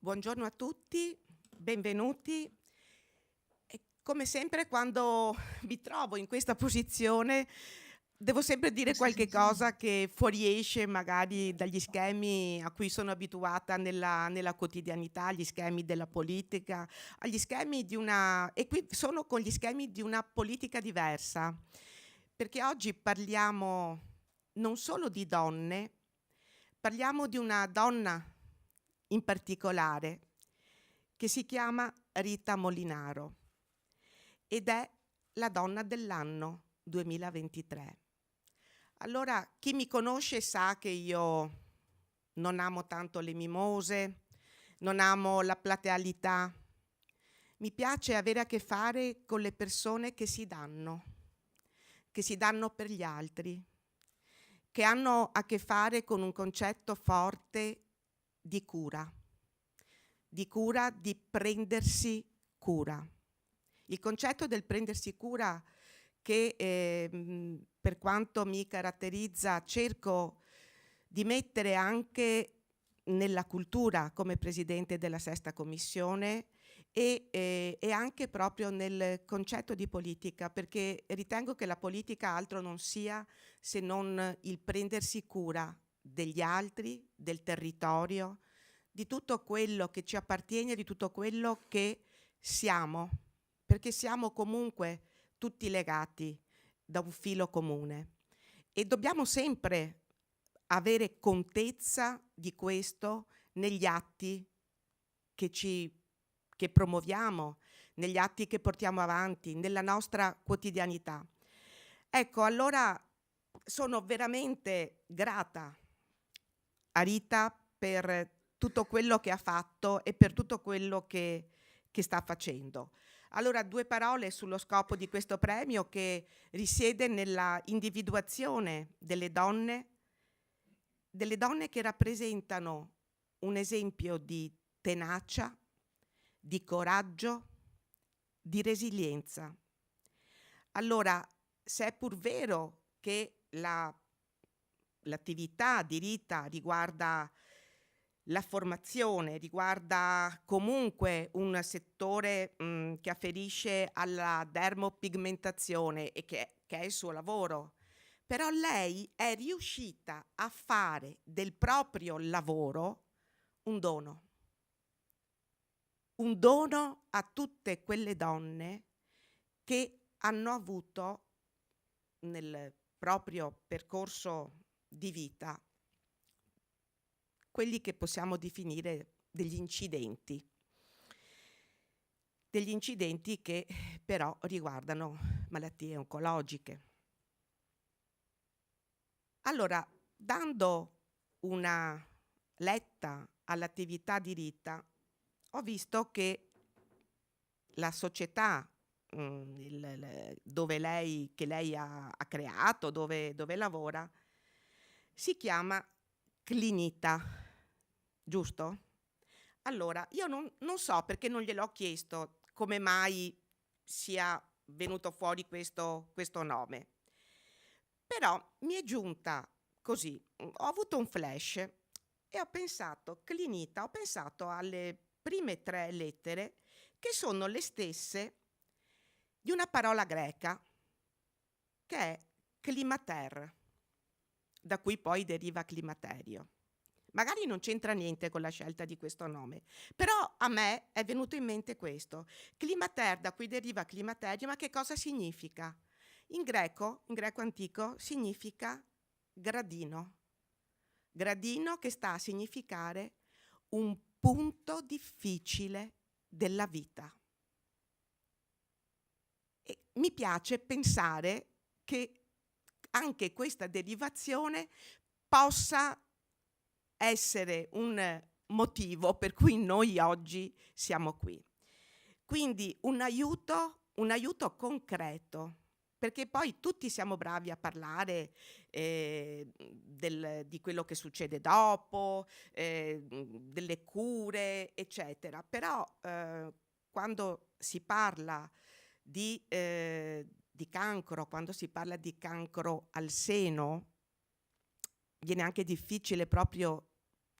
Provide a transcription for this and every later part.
Buongiorno a tutti, benvenuti. E come sempre quando mi trovo in questa posizione devo sempre dire qualche cosa che fuoriesce magari dagli schemi a cui sono abituata nella quotidianità, gli schemi della politica, agli schemi di una... e qui sono con gli schemi di una politica diversa, perché oggi parliamo non solo di donne, parliamo di una donna in particolare che si chiama Rita Molinaro ed è la donna dell'anno 2023. Allora, chi mi conosce sa che io non amo tanto le mimose, non amo la platealità. Mi piace avere a che fare con le persone che si danno per gli altri, che hanno a che fare con un concetto forte di cura, di prendersi cura. Il concetto del prendersi cura che per quanto mi caratterizza cerco di mettere anche nella cultura come presidente della Sesta Commissione e anche proprio nel concetto di politica, perché ritengo che la politica altro non sia se non il prendersi cura degli altri, del territorio, di tutto quello che ci appartiene, di tutto quello che siamo, perché siamo comunque tutti legati da un filo comune e dobbiamo sempre avere contezza di questo negli atti che promuoviamo, negli atti che portiamo avanti, nella nostra quotidianità. Ecco, allora sono veramente grata a Rita per tutto quello che ha fatto e per tutto quello che sta facendo. Allora, 2 parole sullo scopo di questo premio che risiede nella individuazione delle donne che rappresentano un esempio di tenacia, di coraggio, di resilienza. Allora, se è pur vero che l'attività di Rita riguarda la formazione, riguarda comunque un settore che afferisce alla dermopigmentazione e che è il suo lavoro, però lei è riuscita a fare del proprio lavoro un dono a tutte quelle donne che hanno avuto nel proprio percorso di vita quelli che possiamo definire degli incidenti che però riguardano malattie oncologiche. Allora, dando una letta all'attività di Rita, ho visto che la società che lei ha creato, dove lavora, si chiama Clinita, giusto? Allora, io non so perché non gliel'ho chiesto come mai sia venuto fuori questo nome, però mi è giunta così, ho avuto un flash e ho pensato, Clinita, ho pensato alle prime 3 lettere che sono le stesse di una parola greca che è climater, da cui poi deriva climaterio. Magari non c'entra niente con la scelta di questo nome, però a me è venuto in mente questo. Climater, da cui deriva climaterio, ma che cosa significa? In greco antico, significa gradino. Gradino che sta a significare un punto difficile della vita. E mi piace pensare che anche questa derivazione possa essere un motivo per cui noi oggi siamo qui. Quindi un aiuto concreto, perché poi tutti siamo bravi a parlare di quello che succede dopo, delle cure, eccetera. Però quando si parla di cancro, quando si parla di cancro al seno, viene anche difficile proprio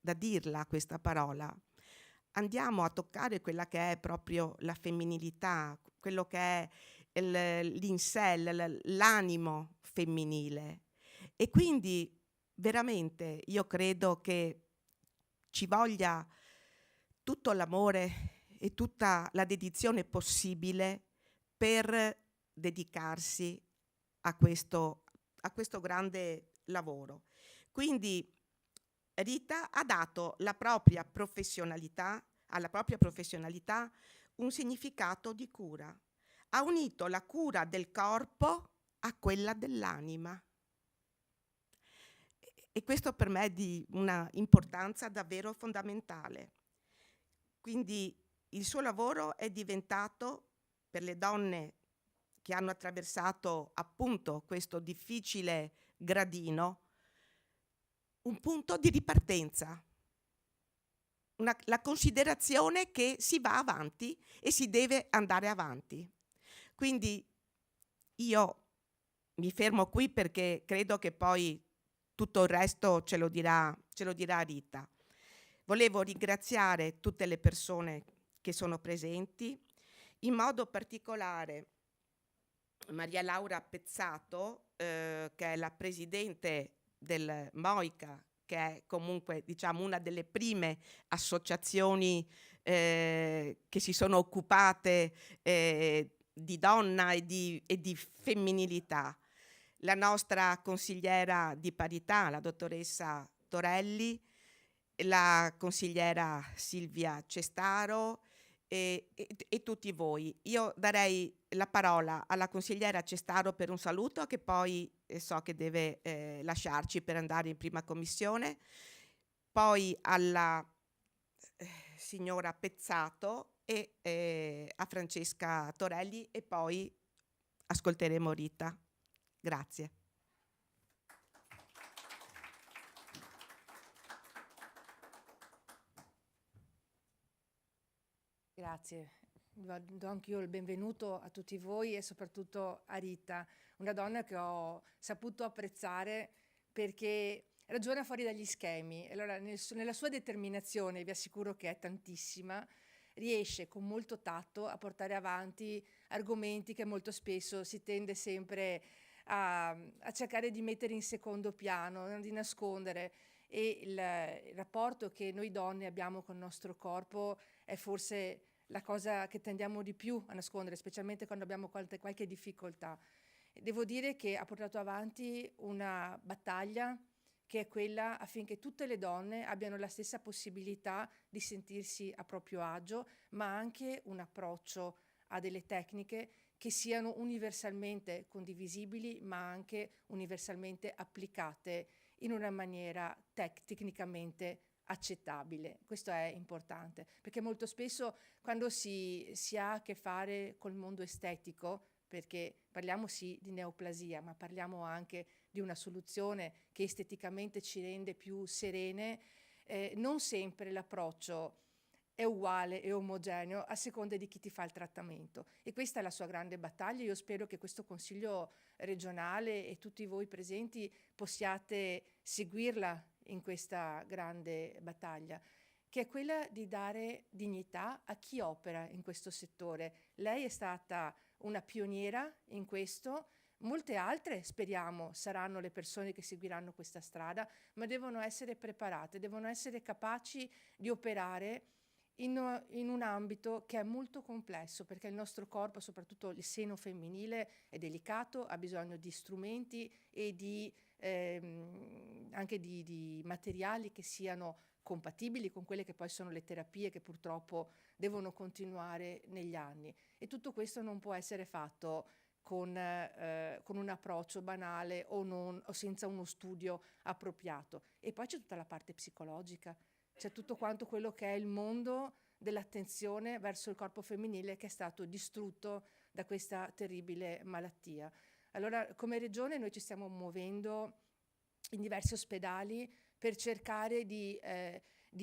da dirla questa parola. andiamo a toccare quella che è proprio la femminilità, quello che è l'insel, l'animo femminile. E quindi veramente io credo che ci voglia tutto l'amore e tutta la dedizione possibile per dedicarsi a questo grande lavoro. Quindi Rita ha dato alla propria professionalità un significato di cura. Ha unito la cura del corpo a quella dell'anima. E questo per me è di una importanza davvero fondamentale. Quindi il suo lavoro è diventato, per le donne che hanno attraversato appunto questo difficile gradino, un punto di ripartenza, la considerazione che si va avanti e si deve andare avanti. Quindi io mi fermo qui perché credo che poi tutto il resto ce lo dirà Rita. Volevo ringraziare tutte le persone che sono presenti, in modo particolare Maria Laura Pezzato, che è la presidente del MOICA, che è comunque diciamo una delle prime associazioni che si sono occupate di donna e di femminilità. La nostra consigliera di parità, la dottoressa Torelli, la consigliera Silvia Cestaro e tutti voi. Io darei la parola alla consigliera Cestaro per un saluto, che poi so che deve lasciarci per andare in prima commissione, poi alla signora Pezzato e a Francesca Torelli, e poi ascolteremo Rita. Grazie. Grazie. Do anch'io il benvenuto a tutti voi e soprattutto a Rita, una donna che ho saputo apprezzare perché ragiona fuori dagli schemi. Allora, nella sua determinazione, vi assicuro che è tantissima, riesce con molto tatto a portare avanti argomenti che molto spesso si tende sempre a cercare di mettere in secondo piano, di nascondere. E il rapporto che noi donne abbiamo con il nostro corpo è forse la cosa che tendiamo di più a nascondere, specialmente quando abbiamo qualche difficoltà. Devo dire che ha portato avanti una battaglia che è quella affinché tutte le donne abbiano la stessa possibilità di sentirsi a proprio agio, ma anche un approccio a delle tecniche che siano universalmente condivisibili, ma anche universalmente applicate in una maniera tecnicamente accettabile. Questo è importante, perché molto spesso quando si ha a che fare col mondo estetico, perché parliamo sì di neoplasia, ma parliamo anche di una soluzione che esteticamente ci rende più serene, non sempre l'approccio è uguale e omogeneo a seconda di chi ti fa il trattamento. E questa è la sua grande battaglia. Io spero che questo Consiglio regionale e tutti voi presenti possiate seguirla in questa grande battaglia, che è quella di dare dignità a chi opera in questo settore. Lei è stata una pioniera in questo. Molte altre, speriamo, saranno le persone che seguiranno questa strada, ma devono essere preparate, devono essere capaci di operare in un ambito che è molto complesso, perché il nostro corpo, soprattutto il seno femminile, è delicato, ha bisogno di strumenti e anche di materiali che siano compatibili con quelle che poi sono le terapie che purtroppo devono continuare negli anni. E tutto questo non può essere fatto con un approccio banale o senza uno studio appropriato. E poi c'è tutta la parte psicologica. C'è tutto quanto quello che è il mondo dell'attenzione verso il corpo femminile che è stato distrutto da questa terribile malattia. Allora, come regione noi ci stiamo muovendo in diversi ospedali per cercare di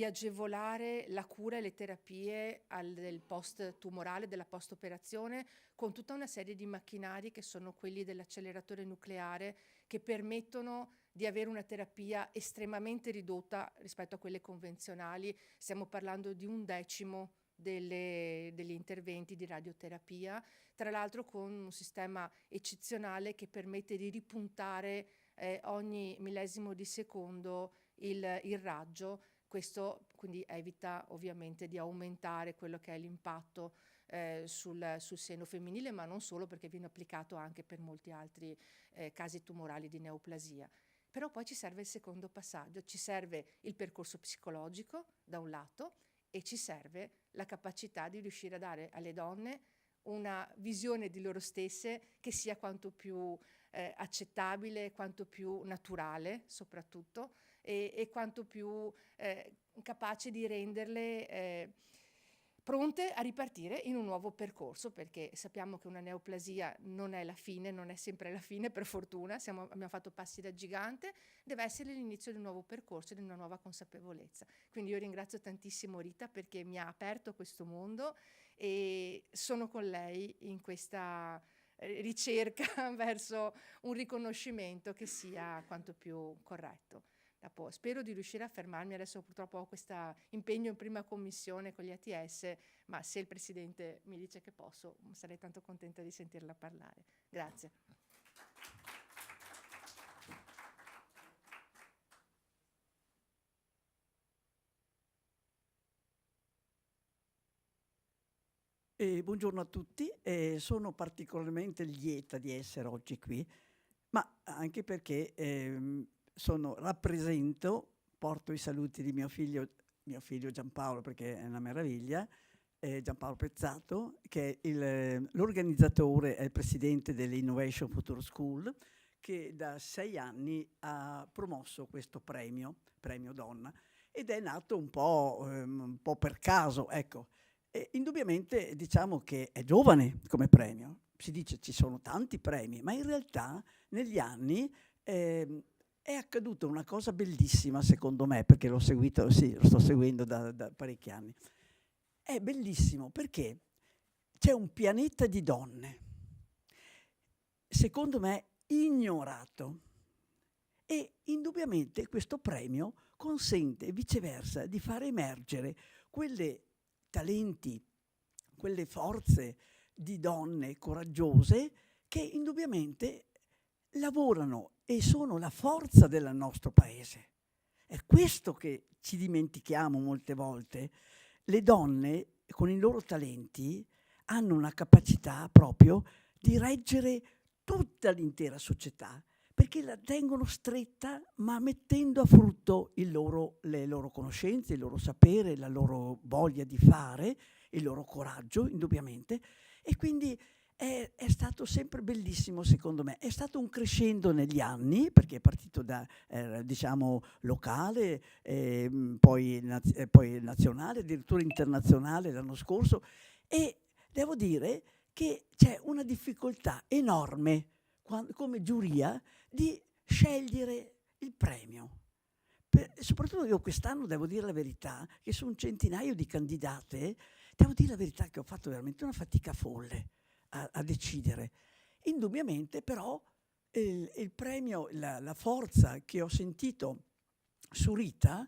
agevolare la cura e le terapie del post-tumorale, della post-operazione, con tutta una serie di macchinari che sono quelli dell'acceleratore nucleare che permettono di avere una terapia estremamente ridotta rispetto a quelle convenzionali. Stiamo parlando di 1/10 degli interventi di radioterapia, tra l'altro con un sistema eccezionale che permette di ripuntare ogni millesimo di secondo il raggio. Questo quindi evita ovviamente di aumentare quello che è l'impatto sul seno femminile, ma non solo, perché viene applicato anche per molti altri casi tumorali di neoplasia. Però poi ci serve il secondo passaggio, ci serve il percorso psicologico da un lato e ci serve la capacità di riuscire a dare alle donne una visione di loro stesse che sia quanto più accettabile, quanto più naturale soprattutto e quanto più capace di renderle pronte a ripartire in un nuovo percorso, perché sappiamo che una neoplasia non è la fine, non è sempre la fine, per fortuna, abbiamo fatto passi da gigante, deve essere l'inizio di un nuovo percorso, di una nuova consapevolezza. Quindi io ringrazio tantissimo Rita perché mi ha aperto questo mondo e sono con lei in questa ricerca verso un riconoscimento che sia quanto più corretto. Spero di riuscire a fermarmi, adesso purtroppo ho questo impegno in prima commissione con gli ATS, ma se il Presidente mi dice che posso, sarei tanto contenta di sentirla parlare. Grazie. Buongiorno a tutti, sono particolarmente lieta di essere oggi qui, ma anche perché porto i saluti di mio figlio Giampaolo, perché è una meraviglia, Giampaolo Pezzato, che è l'organizzatore e il presidente dell'Innovation Future School, che da 6 anni ha promosso questo premio Donna, ed è nato un po' per caso, ecco. Indubbiamente diciamo che è giovane come premio, si dice ci sono tanti premi, ma in realtà negli anni è accaduta una cosa bellissima secondo me, perché l'ho seguito, sì, lo sto seguendo da parecchi anni. È bellissimo perché c'è un pianeta di donne, secondo me ignorato, e indubbiamente questo premio consente viceversa di far emergere quelle talenti, quelle forze di donne coraggiose che indubbiamente lavorano e sono la forza del nostro paese. È questo che ci dimentichiamo molte volte. Le donne con i loro talenti hanno una capacità proprio di reggere tutta l'intera società, perché la tengono stretta, ma mettendo a frutto le loro conoscenze, il loro sapere, la loro voglia di fare, il loro coraggio, indubbiamente. E quindi è stato sempre bellissimo, secondo me. È stato un crescendo negli anni, perché è partito da, diciamo, locale, poi nazionale, addirittura internazionale l'anno scorso. E devo dire che c'è una difficoltà enorme come giuria di scegliere il premio. Soprattutto io quest'anno devo dire la verità, che su un centinaio di candidate, devo dire la verità che ho fatto veramente una fatica folle a decidere. Indubbiamente però il premio, la forza che ho sentito su Rita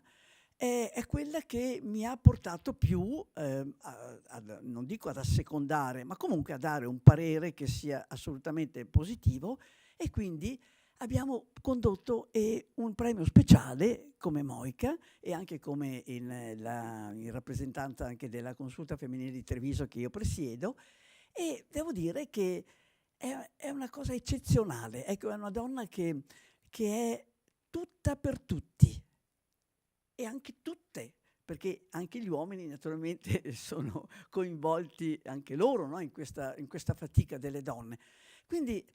è quella che mi ha portato più, non dico ad assecondare, ma comunque a dare un parere che sia assolutamente positivo, e quindi abbiamo condotto un premio speciale come Moica e anche come in rappresentanza anche della Consulta Femminile di Treviso che io presiedo, e devo dire che è una cosa eccezionale. Ecco, è una donna che è tutta per tutti, e anche tutte, perché anche gli uomini naturalmente sono coinvolti anche loro, no? in questa fatica delle donne. Quindi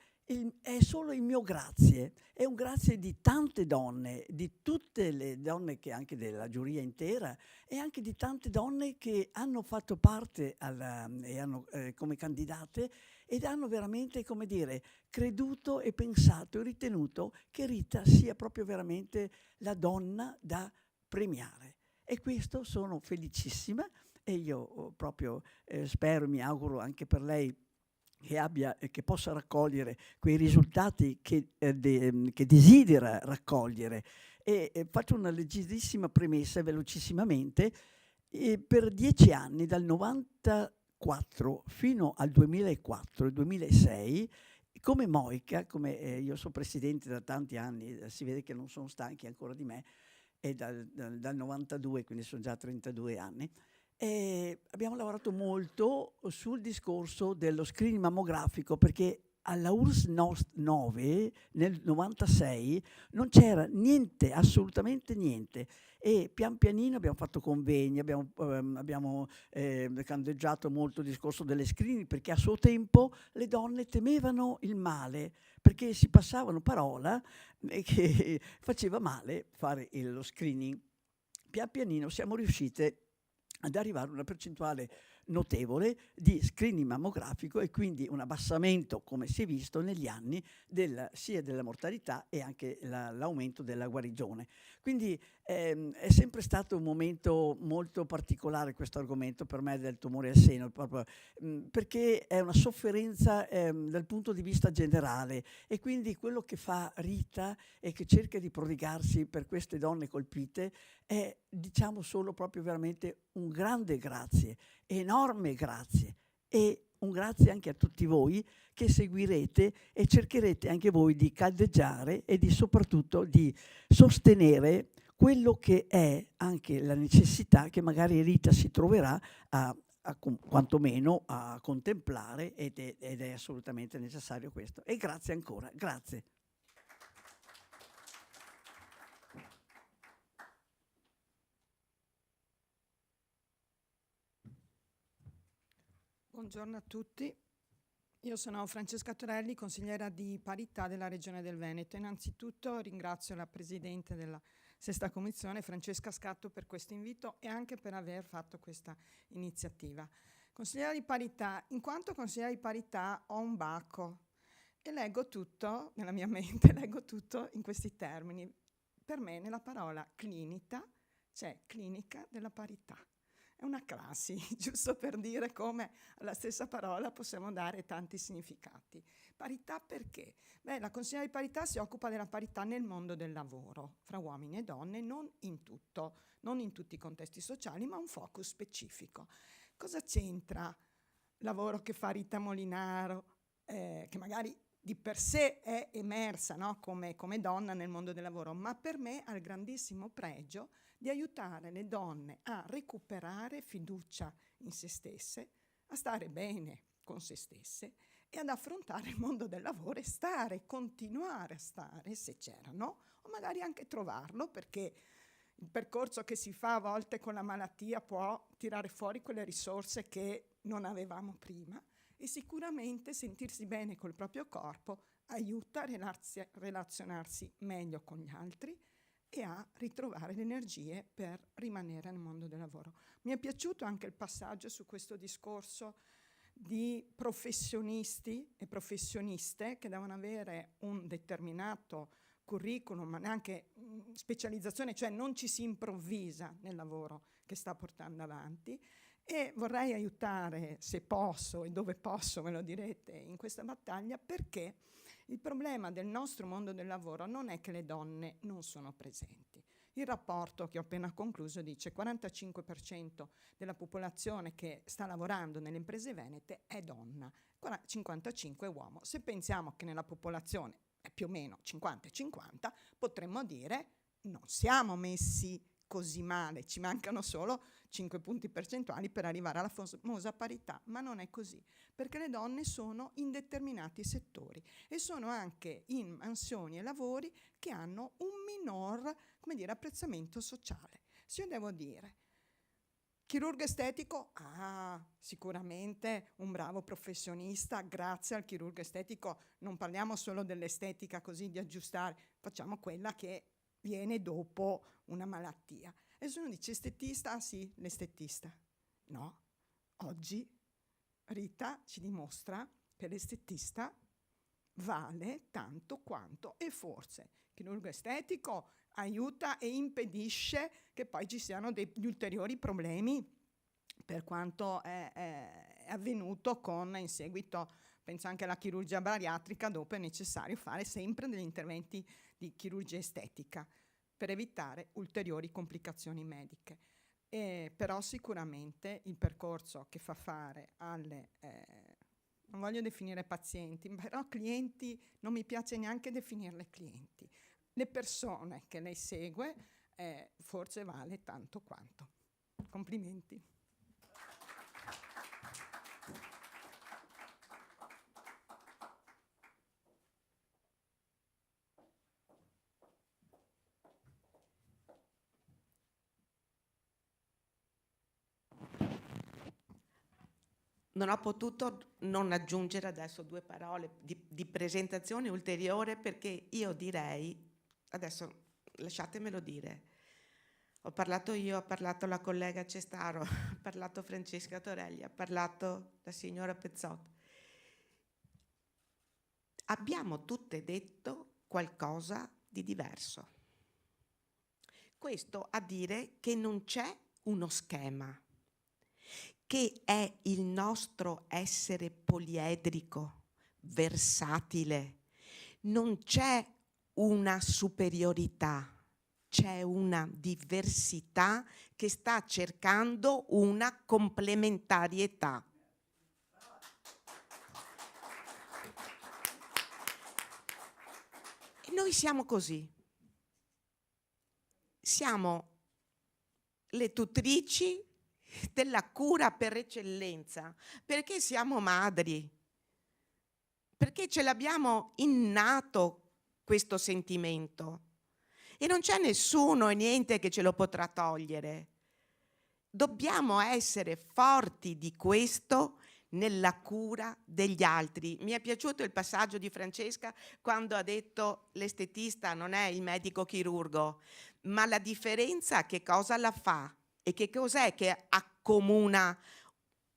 è solo il mio grazie, è un grazie di tante donne, di tutte le donne che anche della giuria intera, e anche di tante donne che hanno fatto parte come candidate, ed hanno veramente, come dire, creduto e pensato e ritenuto che Rita sia proprio veramente la donna da premiare. E questo sono felicissima, e io proprio spero, mi auguro anche per lei che possa raccogliere quei risultati che desidera raccogliere. Faccio una leggerissima premessa velocissimamente. Per 10 anni, dal 94 fino al 2004 e 2006, come Moica, io sono presidente da tanti anni, si vede che non sono stanchi ancora di me, e dal 92, quindi sono già 32 anni, abbiamo lavorato molto sul discorso dello screening mammografico, perché alla URSS 9 nel 96 non c'era niente, assolutamente niente, e pian pianino abbiamo fatto convegni, abbiamo candeggiato molto il discorso delle screening, perché a suo tempo le donne temevano il male, perché si passavano parola che faceva male fare lo screening. Pian pianino siamo riuscite ad arrivare a una percentuale notevole di screening mammografico, e quindi un abbassamento, come si è visto negli anni, sia della mortalità e anche l'aumento della guarigione. Quindi è sempre stato un momento molto particolare questo argomento per me del tumore al seno, proprio, perché è una sofferenza dal punto di vista generale, e quindi quello che fa Rita e che cerca di prodigarsi per queste donne colpite è, diciamo, solo proprio veramente un grande grazie, enorme grazie, e un grazie anche a tutti voi che seguirete e cercherete anche voi di caldeggiare e soprattutto di sostenere quello che è anche la necessità che magari Rita si troverà quantomeno a contemplare, ed è assolutamente necessario questo. E grazie ancora, grazie. Buongiorno a tutti, io sono Francesca Torelli, consigliera di parità della Regione del Veneto. Innanzitutto ringrazio la Presidente della Sesta Commissione, Francesca Scatto, per questo invito e anche per aver fatto questa iniziativa. Consigliera di parità, in quanto consigliera di parità ho un baco e leggo tutto, nella mia mente leggo tutto in questi termini. Per me nella parola clinica c'è clinica della parità. È una classi, giusto per dire come alla stessa parola possiamo dare tanti significati. Parità perché? Beh, la consigliera di parità si occupa della parità nel mondo del lavoro, fra uomini e donne, non in tutto, non in tutti i contesti sociali, ma un focus specifico. Cosa c'entra il lavoro che fa Rita Molinaro, che magari di per sé è emersa, no? come donna nel mondo del lavoro, ma per me ha il grandissimo pregio di aiutare le donne a recuperare fiducia in se stesse, a stare bene con se stesse e ad affrontare il mondo del lavoro e continuare a stare, se c'erano, o magari anche trovarlo, perché il percorso che si fa a volte con la malattia può tirare fuori quelle risorse che non avevamo prima, e sicuramente sentirsi bene col proprio corpo aiuta a relazionarsi meglio con gli altri e a ritrovare le energie per rimanere nel mondo del lavoro. Mi è piaciuto anche il passaggio su questo discorso di professionisti e professioniste che devono avere un determinato curriculum, ma neanche specializzazione, cioè non ci si improvvisa nel lavoro che sta portando avanti, e vorrei aiutare, se posso e dove posso, me lo direte, in questa battaglia, perché il problema del nostro mondo del lavoro non è che le donne non sono presenti. Il rapporto che ho appena concluso dice che 45% della popolazione che sta lavorando nelle imprese venete è donna, 55% è uomo. Se pensiamo che nella popolazione è più o meno 50-50, potremmo dire non siamo messi così male, ci mancano solo 5 punti percentuali per arrivare alla famosa parità, ma non è così, perché le donne sono in determinati settori e sono anche in mansioni e lavori che hanno un minor, apprezzamento sociale. Se io devo dire chirurgo estetico, sicuramente un bravo professionista, grazie al chirurgo estetico non parliamo solo dell'estetica così di aggiustare, facciamo quella che viene dopo una malattia. E se uno dice estetista, sì, l'estetista. No, oggi Rita ci dimostra che l'estetista vale tanto quanto, e forse il chirurgo estetico aiuta e impedisce che poi ci siano degli ulteriori problemi, per quanto è avvenuto in seguito penso anche alla chirurgia bariatrica, dopo è necessario fare sempre degli interventi di chirurgia estetica per evitare ulteriori complicazioni mediche. Però sicuramente il percorso che fa fare alle, non voglio definire pazienti, però clienti, non mi piace neanche definirle clienti, le persone che lei segue, forse vale tanto quanto. Complimenti. Non ho potuto non aggiungere adesso 2 parole di presentazione ulteriore, perché io direi, adesso lasciatemelo dire, ho parlato io, ha parlato la collega Cestaro, ha parlato Francesca Torelli, ha parlato la signora Pezzotti. Abbiamo tutte detto qualcosa di diverso. Questo a dire che non c'è uno schema, che è il nostro essere poliedrico, versatile. Non c'è una superiorità, c'è una diversità che sta cercando una complementarietà. E noi siamo così. Siamo le tutrici della cura per eccellenza, perché siamo madri, perché ce l'abbiamo innato questo sentimento e non c'è nessuno e niente che ce lo potrà togliere. Dobbiamo essere forti di questo nella cura degli altri. Mi è piaciuto il passaggio di Francesca quando ha detto l'estetista non è il medico chirurgo, ma la differenza che cosa la fa? E che cos'è che accomuna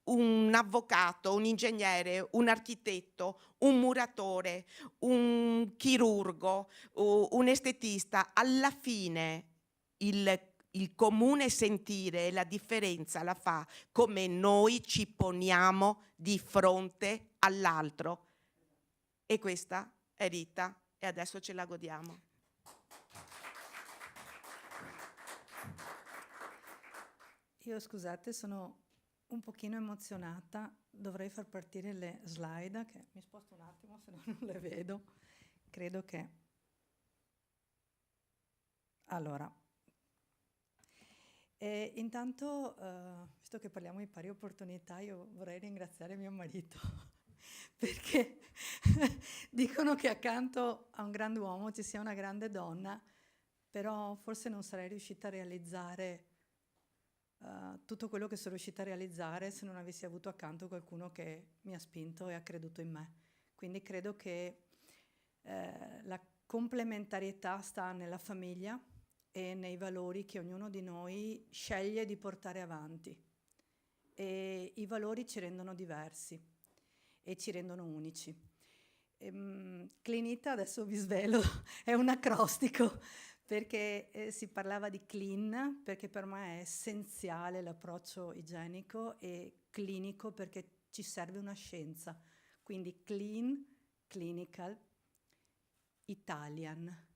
un avvocato, un ingegnere, un architetto, un muratore, un chirurgo, un estetista? Alla fine il comune sentire e la differenza la fa come noi ci poniamo di fronte all'altro. E questa è Rita e adesso ce la godiamo. Io scusate, sono un pochino emozionata, dovrei far partire le slide, che mi sposto un attimo se no non le vedo. Credo che... Allora, intanto, visto che parliamo di pari opportunità, io vorrei ringraziare mio marito, perché dicono che accanto a un grande uomo ci sia una grande donna, però forse non sarei riuscita a realizzare tutto quello che sono riuscita a realizzare se non avessi avuto accanto qualcuno che mi ha spinto e ha creduto in me. Quindi credo che la complementarietà sta nella famiglia e nei valori che ognuno di noi sceglie di portare avanti. E i valori ci rendono diversi e ci rendono unici. Clinita, adesso vi svelo, è un acrostico, perché si parlava di clean, perché per me è essenziale l'approccio igienico, e clinico perché ci serve una scienza. Quindi clean, clinical, Italian.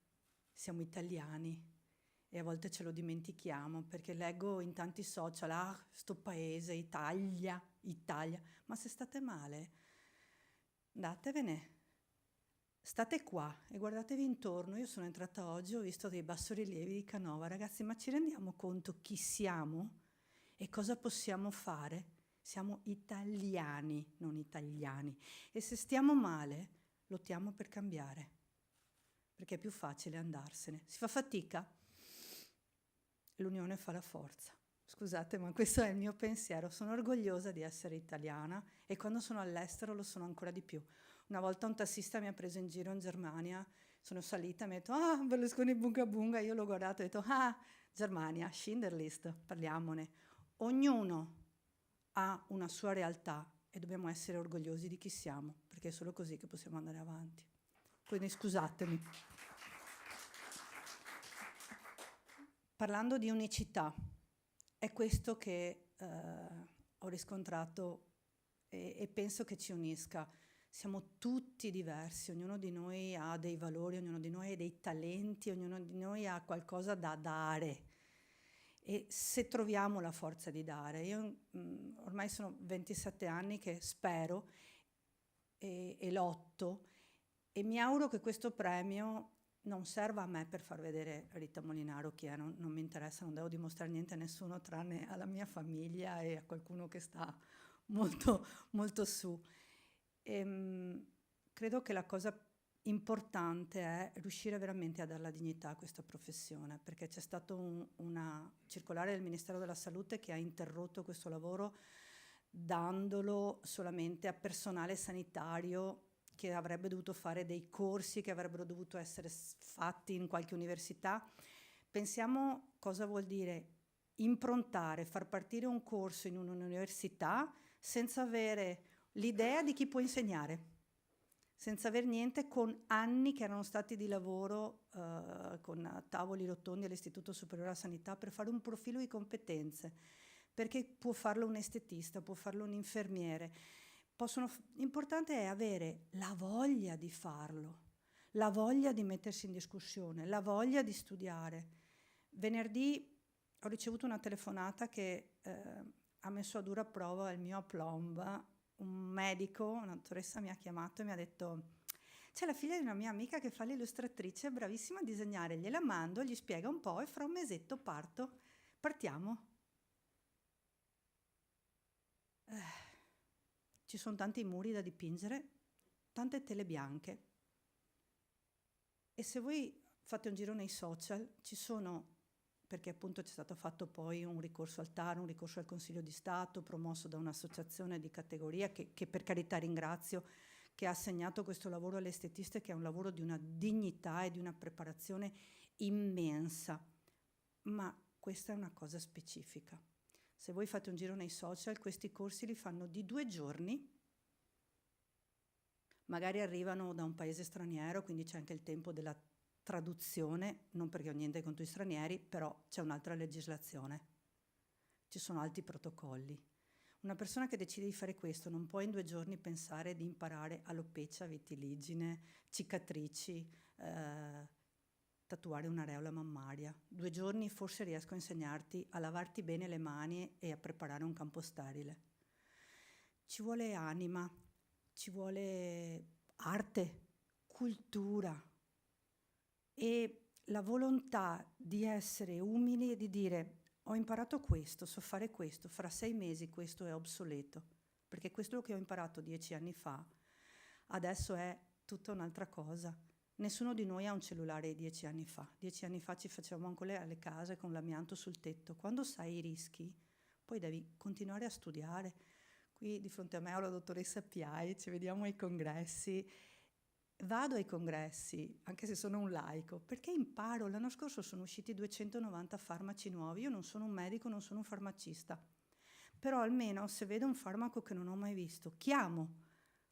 Siamo italiani e a volte ce lo dimentichiamo, perché leggo in tanti social, sto paese, Italia, ma se state male, andatevene. State qua e guardatevi intorno. Io sono entrata oggi, ho visto dei bassorilievi di Canova. Ragazzi, ma ci rendiamo conto chi siamo e cosa possiamo fare? Siamo italiani, non italiani. E se stiamo male, lottiamo per cambiare, perché è più facile andarsene. Si fa fatica? L'unione fa la forza. Scusate, ma questo è il mio pensiero. Sono orgogliosa di essere italiana e quando sono all'estero lo sono ancora di più. Una volta un tassista mi ha preso in giro in Germania, sono salita e mi ha detto Berlusconi bunga bunga, io l'ho guardato e ho detto Germania, Schindlerlist, parliamone. Ognuno ha una sua realtà e dobbiamo essere orgogliosi di chi siamo, perché è solo così che possiamo andare avanti. Quindi scusatemi. Parlando di unicità, è questo che ho riscontrato e penso che ci unisca. siamo tutti diversi, ognuno di noi ha dei valori, ognuno di noi ha dei talenti, ognuno di noi ha qualcosa da dare. E se troviamo la forza di dare, io ormai sono 27 anni che spero e lotto, e mi auguro che questo premio non serva a me per far vedere Rita Molinaro chi è, non mi interessa, non devo dimostrare niente a nessuno tranne alla mia famiglia e a qualcuno che sta molto, molto su. Credo che la cosa importante è riuscire veramente a dare la dignità a questa professione, perché c'è stato una circolare del Ministero della Salute che ha interrotto questo lavoro dandolo solamente a personale sanitario che avrebbe dovuto fare dei corsi che avrebbero dovuto essere fatti in qualche università. Pensiamo cosa vuol dire improntare, far partire un corso in un'università senza avere l'idea di chi può insegnare, senza aver niente, con anni che erano stati di lavoro con tavoli rotondi all'Istituto Superiore alla Sanità per fare un profilo di competenze, perché può farlo un estetista, può farlo un infermiere. L'importante è avere la voglia di farlo, la voglia di mettersi in discussione, la voglia di studiare. Venerdì ho ricevuto una telefonata che ha messo a dura prova il mio aplomb. Un medico, una dottoressa, mi ha chiamato e mi ha detto: c'è la figlia di una mia amica che fa l'illustratrice, è bravissima a disegnare, gliela mando, gli spiega un po' e fra un mesetto partiamo. Ci sono tanti muri da dipingere, tante tele bianche, e se voi fate un giro nei social ci sono, perché appunto c'è stato fatto poi un ricorso al TAR, un ricorso al Consiglio di Stato promosso da un'associazione di categoria che per carità ringrazio, che ha assegnato questo lavoro alle estetiste, che è un lavoro di una dignità e di una preparazione immensa, ma questa è una cosa specifica. Se voi fate un giro nei social, questi corsi li fanno di 2 giorni, magari arrivano da un paese straniero, quindi c'è anche il tempo della traduzione, non perché ho niente contro i stranieri, però c'è un'altra legislazione, ci sono altri protocolli. Una persona che decide di fare questo non può in 2 giorni pensare di imparare alopecia, vitiligine, cicatrici, tatuare un'areola mammaria. 2 giorni forse riesco a insegnarti a lavarti bene le mani e a preparare un campo sterile. Ci vuole anima, ci vuole arte, cultura e la volontà di essere umili e di dire: ho imparato questo, so fare questo, fra 6 mesi questo è obsoleto, perché questo che ho imparato 10 anni fa adesso è tutta un'altra cosa. Nessuno di noi ha un cellulare di 10 anni fa. 10 anni fa ci facevamo ancora le case con l'amianto sul tetto. Quando sai i rischi, poi devi continuare a studiare. Qui di fronte a me ho la dottoressa Piai, ci vediamo ai congressi. Vado ai congressi, anche se sono un laico, perché imparo. L'anno scorso sono usciti 290 farmaci nuovi. Io non sono un medico, non sono un farmacista. Però almeno se vedo un farmaco che non ho mai visto, chiamo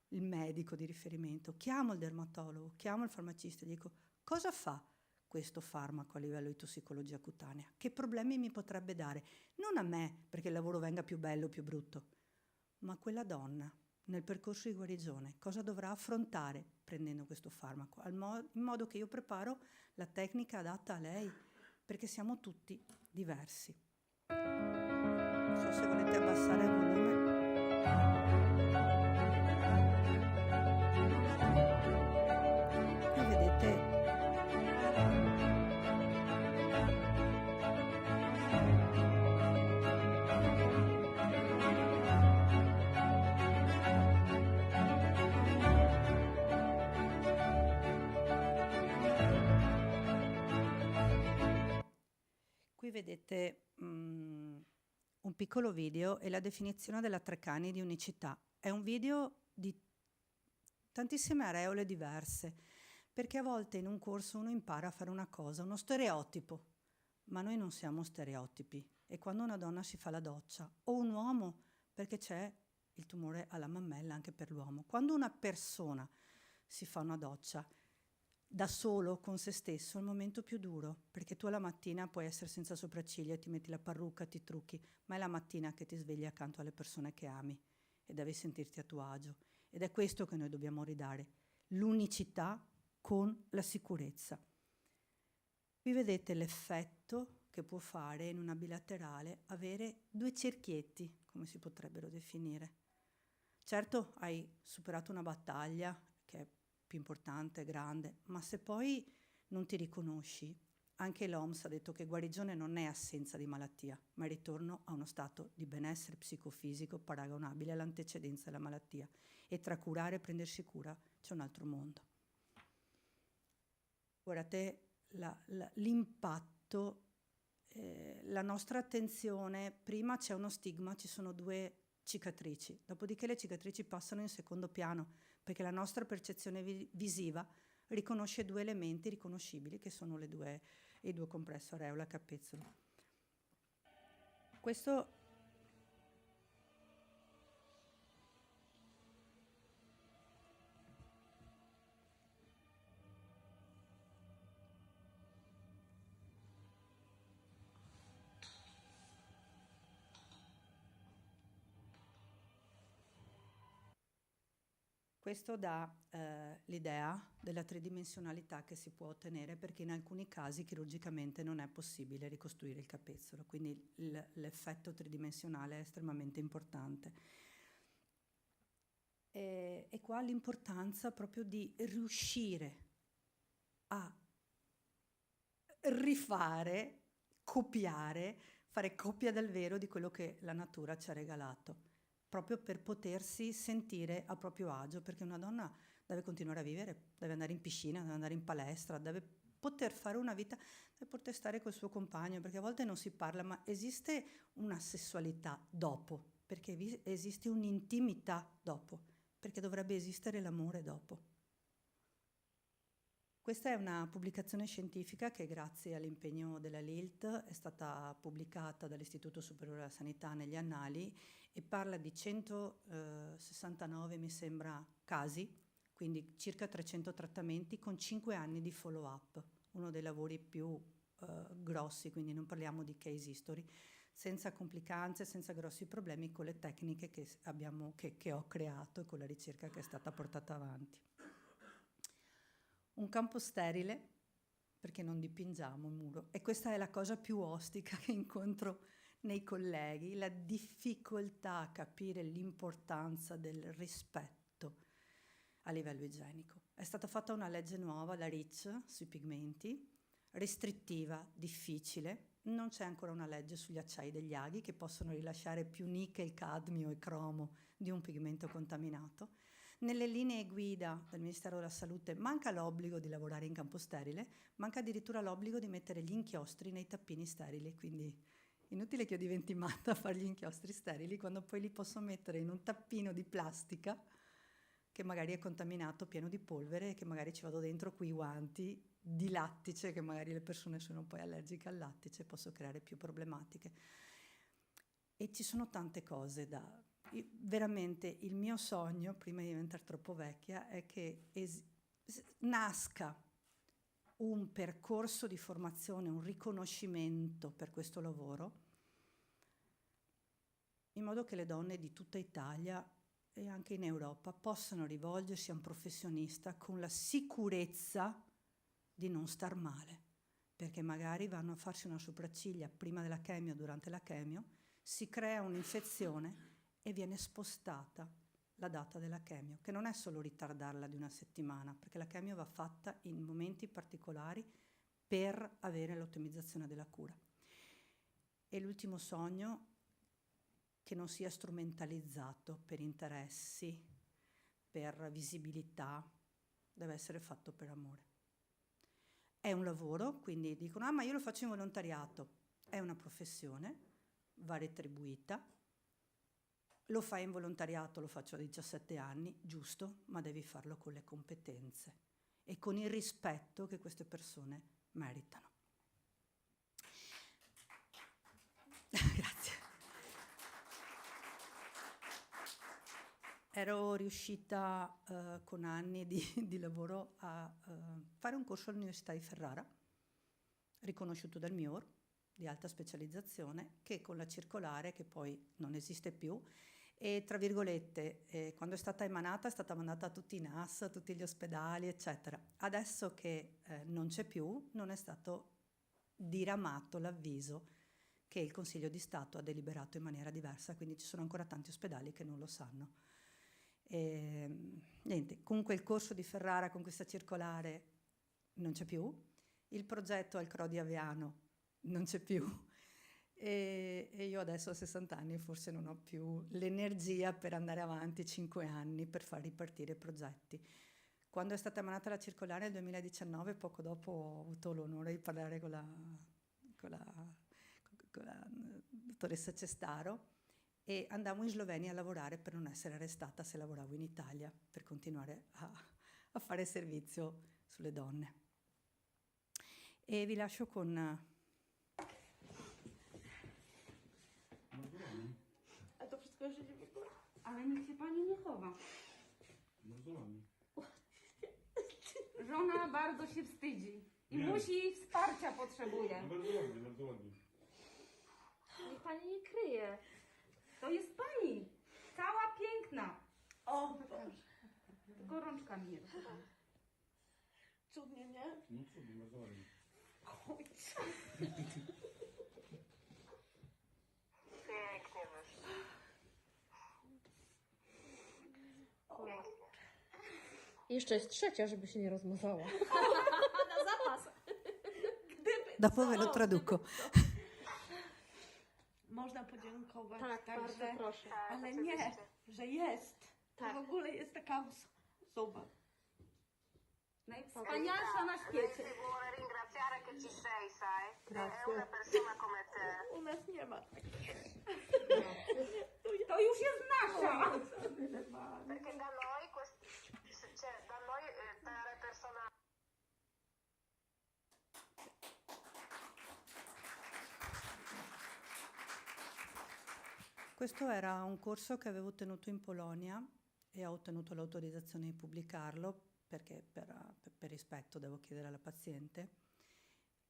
il medico di riferimento, chiamo il dermatologo, chiamo il farmacista e dico: cosa fa questo farmaco a livello di tossicologia cutanea? Che problemi mi potrebbe dare? Non a me, perché il lavoro venga più bello o più brutto, ma a quella donna nel percorso di guarigione, cosa dovrà affrontare prendendo questo farmaco, in modo che io preparo la tecnica adatta a lei, perché siamo tutti diversi. Non so se volete abbassare il volume. Qui vedete un piccolo video e la definizione della Treccani di unicità. È un video di tantissime areole diverse, perché a volte in un corso uno impara a fare una cosa, uno stereotipo, ma noi non siamo stereotipi. E quando una donna si fa la doccia, o un uomo, perché c'è il tumore alla mammella anche per l'uomo, quando una persona si fa una doccia da solo con se stesso è il momento più duro, perché tu alla mattina puoi essere senza sopracciglia, ti metti la parrucca, ti trucchi, ma è la mattina che ti svegli accanto alle persone che ami e devi sentirti a tuo agio. Ed è questo che noi dobbiamo ridare, l'unicità con la sicurezza. Qui vedete l'effetto che può fare in una bilaterale avere due cerchietti, come si potrebbero definire. Certo, hai superato una battaglia che è più importante, grande, ma se poi non ti riconosci, anche l'OMS ha detto che guarigione non è assenza di malattia, ma è ritorno a uno stato di benessere psicofisico paragonabile all'antecedenza della malattia. E tra curare e prendersi cura c'è un altro mondo. Guardate l'impatto, la nostra attenzione, prima c'è uno stigma, ci sono due cicatrici, dopodiché le cicatrici passano in secondo piano, perché la nostra percezione visiva riconosce due elementi riconoscibili, che sono i due compresso, areola e capezzolo. Questo Questo dà l'idea della tridimensionalità che si può ottenere, perché in alcuni casi chirurgicamente non è possibile ricostruire il capezzolo, quindi l'effetto tridimensionale è estremamente importante. E qua l'importanza proprio di riuscire a rifare, copiare, fare copia del vero di quello che la natura ci ha regalato, proprio per potersi sentire a proprio agio, perché una donna deve continuare a vivere, deve andare in piscina, deve andare in palestra, deve poter fare una vita, deve poter stare col suo compagno, perché a volte non si parla, ma esiste una sessualità dopo, perché esiste un'intimità dopo, perché dovrebbe esistere l'amore dopo. Questa è una pubblicazione scientifica che grazie all'impegno della LILT è stata pubblicata dall'Istituto Superiore della Sanità negli Annali e parla di 169, mi sembra, casi, quindi circa 300 trattamenti con 5 anni di follow-up, uno dei lavori più grossi, quindi non parliamo di case history, senza complicanze, senza grossi problemi, con le tecniche che ho creato e con la ricerca che è stata portata avanti. Un campo sterile, perché non dipingiamo il muro, e questa è la cosa più ostica che incontro nei colleghi, la difficoltà a capire l'importanza del rispetto a livello igienico. È stata fatta una legge nuova, la REACH, sui pigmenti, restrittiva, difficile. Non c'è ancora una legge sugli acciai degli aghi che possono rilasciare più nickel, cadmio e cromo di un pigmento contaminato. Nelle linee guida del Ministero della Salute manca l'obbligo di lavorare in campo sterile, manca addirittura l'obbligo di mettere gli inchiostri nei tappini sterili, quindi inutile che io diventi matta a fare gli inchiostri sterili quando poi li posso mettere in un tappino di plastica che magari è contaminato, pieno di polvere, e che magari ci vado dentro quei guanti di lattice, che magari le persone sono poi allergiche al lattice, posso creare più problematiche. E ci sono tante cose veramente il mio sogno, prima di diventare troppo vecchia, è che nasca un percorso di formazione, un riconoscimento per questo lavoro, in modo che le donne di tutta Italia e anche in Europa possano rivolgersi a un professionista con la sicurezza di non star male, perché magari vanno a farsi una sopracciglia prima della chemio o durante la chemio, si crea un'infezione e viene spostata la data della chemio, che non è solo ritardarla di una settimana, perché la chemio va fatta in momenti particolari per avere l'ottimizzazione della cura. E l'ultimo sogno, che non sia strumentalizzato per interessi, per visibilità, deve essere fatto per amore. È un lavoro, quindi dicono, ma io lo faccio in volontariato. È una professione, va retribuita. Lo fai in volontariato, lo faccio a 17 anni, giusto, ma devi farlo con le competenze e con il rispetto che queste persone meritano. Grazie. Ero riuscita con anni di lavoro a fare un corso all'Università di Ferrara, riconosciuto dal MIUR, di alta specializzazione, che con la circolare, che poi non esiste più, E tra virgolette, quando è stata stata mandata a tutti i NAS, a tutti gli ospedali, eccetera. Adesso che non c'è più, non è stato diramato l'avviso che il Consiglio di Stato ha deliberato in maniera diversa, quindi ci sono ancora tanti ospedali che non lo sanno. Niente, comunque il corso di Ferrara con questa circolare non c'è più, il progetto al CRO di Aviano non c'è più e io adesso a 60 anni forse non ho più l'energia per andare avanti 5 anni per far ripartire i progetti. Quando è stata emanata la circolare nel 2019, poco dopo ho avuto l'onore di parlare con la dottoressa Cestaro e andavo in Slovenia a lavorare per non essere arrestata se lavoravo in Italia, per continuare a fare servizio sulle donne. E vi lascio con... A to wszystko jeszcze nie wygląda. Ale niech się pani nie chowa. Żona bardzo się wstydzi i musi wsparcia potrzebuje. Bardzo ładnie, bardzo ładnie. Niech pani nie kryje. To jest pani. Cała piękna. O, Boże. Tylko rączka mi nie rusza. Cudnie, nie? No cudnie, bardzo ładnie. Ojcze. Pięknie wyszło. Jeszcze jest trzecia, żeby się nie rozmazała. Na zapas. Dopo ve lo traduco. Można podziękować Tak, bardzo także, proszę. ale nie, że jest. Tak. To w ogóle jest taka osoba. Najwspanialsza na świecie. Lei si vuole ringraziare che ci sei, sai? È Grazie. una persona come te. U nas nie ma takich. To już jest nasza. Perché da noi, cioè, da noi dare persona. Questo era un corso che avevo tenuto in Polonia e ho ottenuto l'autorizzazione di pubblicarlo perché per rispetto devo chiedere alla paziente,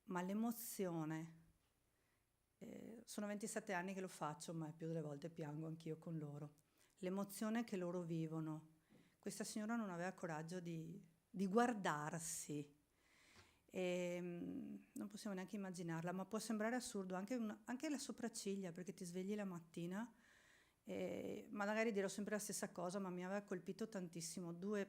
ma l'emozione, sono 27 anni che lo faccio, ma più delle volte piango anch'io con loro, l'emozione che loro vivono. Questa signora non aveva coraggio di guardarsi. E, non possiamo neanche immaginarla, ma può sembrare assurdo anche le sopracciglia, perché ti svegli la mattina ma magari dirò sempre la stessa cosa, ma mi aveva colpito tantissimo due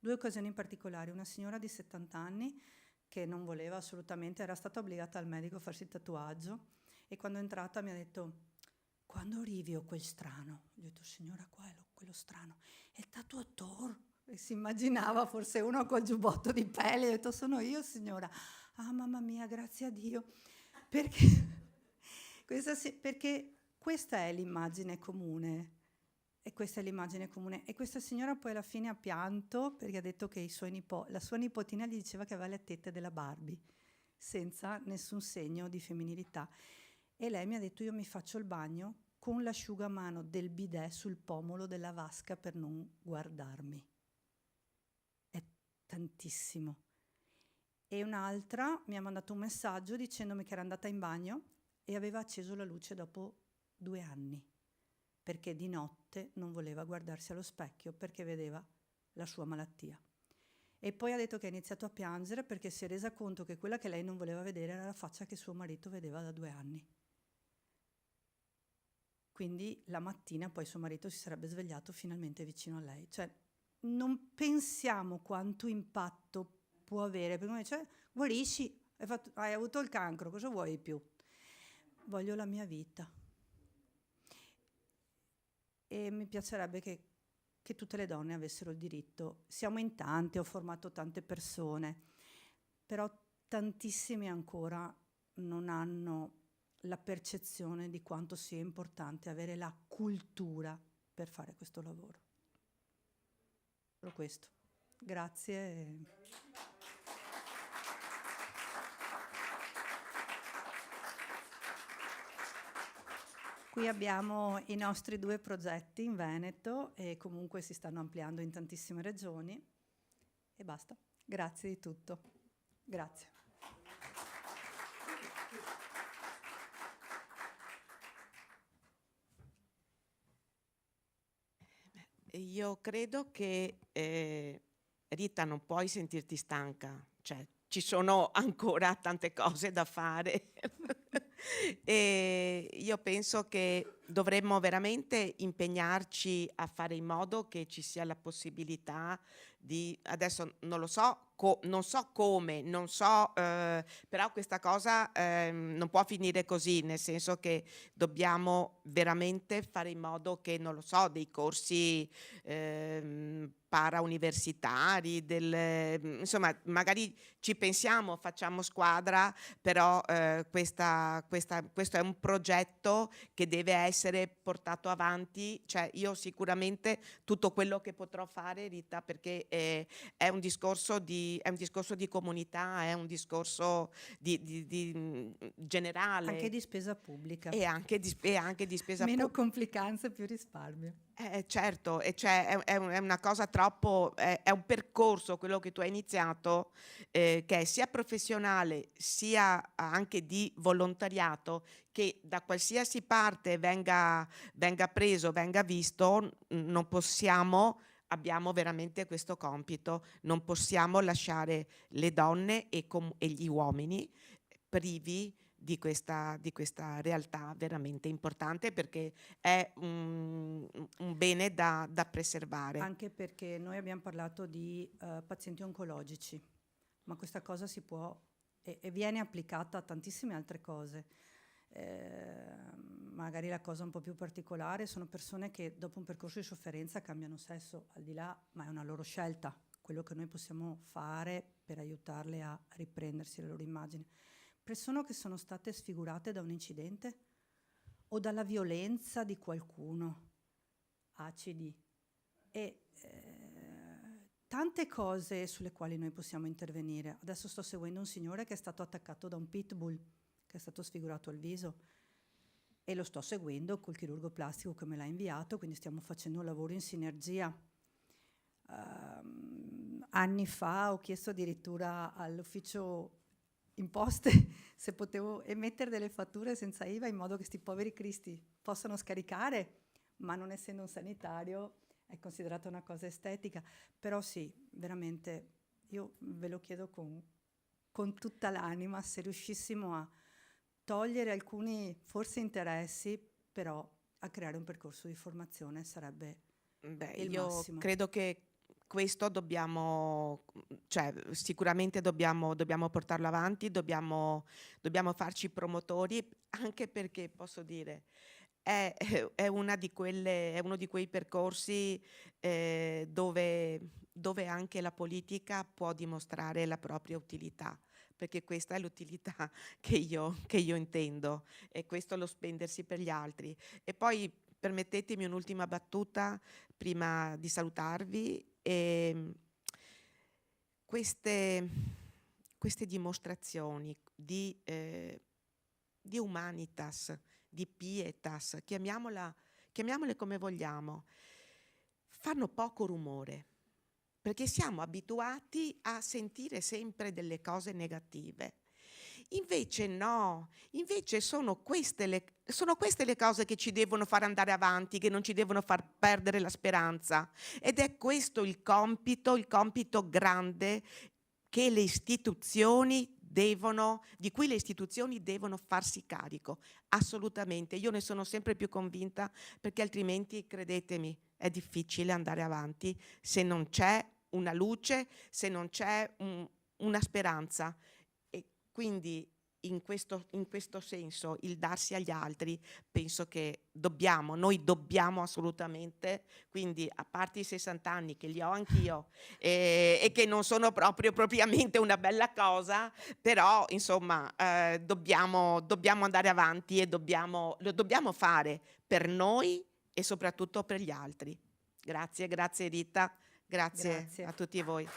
occasioni in particolare. Una signora di 70 anni che non voleva assolutamente, era stata obbligata al medico a farsi il tatuaggio e quando è entrata mi ha detto: quando arrivi ho quel strano. Gli ho detto: signora, quello strano è il tatuatore. E si immaginava forse uno col giubbotto di pelle. Ho detto: sono io, signora. Ah, mamma mia, grazie a Dio. Perché questa è l'immagine comune. E questa è l'immagine comune. E questa signora poi alla fine ha pianto perché ha detto che la sua nipotina gli diceva che aveva le tette della Barbie, senza nessun segno di femminilità. E lei mi ha detto: io mi faccio il bagno con l'asciugamano del bidet sul pomolo della vasca per non guardarmi. È tantissimo. E un'altra mi ha mandato un messaggio dicendomi che era andata in bagno e aveva acceso la luce dopo 2 anni, perché di notte non voleva guardarsi allo specchio perché vedeva la sua malattia. E poi ha detto che ha iniziato a piangere perché si è resa conto che quella che lei non voleva vedere era la faccia che suo marito vedeva da 2 anni. Quindi la mattina poi suo marito si sarebbe svegliato finalmente vicino a lei. Cioè, non pensiamo quanto impatto può avere, perché uno dice: guarisci, hai avuto il cancro, cosa vuoi di più? Voglio la mia vita. E mi piacerebbe che tutte le donne avessero il diritto. Siamo in tante, ho formato tante persone, però tantissime ancora non hanno la percezione di quanto sia importante avere la cultura per fare questo lavoro. Solo questo. Grazie. Qui abbiamo i nostri 2 progetti in Veneto e comunque si stanno ampliando in tantissime regioni. E basta. Grazie di tutto. Grazie. io credo che Rita, non puoi sentirti stanca, cioè ci sono ancora tante cose da fare e io penso che dovremmo veramente impegnarci a fare in modo che ci sia la possibilità di, adesso non lo so, non so come, non so, però questa cosa non può finire così, nel senso che dobbiamo veramente fare in modo che, non lo so, dei corsi parauniversitari, insomma, magari ci pensiamo, facciamo squadra, però questo è un progetto che deve essere portato avanti, cioè io sicuramente tutto quello che potrò fare, Rita, perché è un discorso di comunità, è un discorso di generale. Anche di spesa pubblica. E anche di spesa Meno pubblica. complicanze, più risparmio. Certo, e cioè è una cosa troppo, è un percorso quello che tu hai iniziato, che è sia professionale sia anche di volontariato, che da qualsiasi parte venga preso, venga visto, non possiamo, abbiamo veramente questo compito, non possiamo lasciare le donne e gli uomini privi di questa realtà veramente importante, perché è un bene da preservare. Anche perché noi abbiamo parlato di pazienti oncologici, ma questa cosa si può e viene applicata a tantissime altre cose. Magari la cosa un po' più particolare sono persone che dopo un percorso di sofferenza cambiano sesso, al di là, ma è una loro scelta, quello che noi possiamo fare per aiutarle a riprendersi la loro immagine. Persone che sono state sfigurate da un incidente o dalla violenza di qualcuno, acidi, e tante cose sulle quali noi possiamo intervenire. Adesso sto seguendo un signore che è stato attaccato da un pitbull, che è stato sfigurato al viso, e lo sto seguendo col chirurgo plastico che me l'ha inviato, quindi stiamo facendo un lavoro in sinergia. Anni fa ho chiesto addirittura all'ufficio imposte se potevo emettere delle fatture senza IVA, in modo che questi poveri cristi possano scaricare, ma non essendo un sanitario è considerata una cosa estetica. Però sì, veramente io ve lo chiedo con tutta l'anima, se riuscissimo a togliere alcuni forse interessi, però a creare un percorso di formazione sarebbe il io massimo. credo che questo sicuramente dobbiamo portarlo avanti, dobbiamo farci promotori, anche perché posso dire è uno di quei percorsi dove anche la politica può dimostrare la propria utilità, perché questa è l'utilità che io intendo, e questo lo spendersi per gli altri. E poi permettetemi un'ultima battuta prima di salutarvi. Queste dimostrazioni di humanitas, di pietas, chiamiamole come vogliamo, fanno poco rumore, perché siamo abituati a sentire sempre delle cose negative. Invece no, invece sono queste le cose che ci devono far andare avanti, che non ci devono far perdere la speranza. Ed è questo il compito grande che di cui le istituzioni devono farsi carico, assolutamente. Io ne sono sempre più convinta, perché altrimenti, credetemi, è difficile andare avanti se non c'è una luce, se non c'è una speranza. Quindi in questo senso il darsi agli altri, penso che noi dobbiamo assolutamente, quindi a parte i 60 anni che li ho anch'io e che non sono propriamente una bella cosa, però insomma dobbiamo andare avanti e lo dobbiamo fare per noi e soprattutto per gli altri. Grazie Rita, grazie a tutti voi.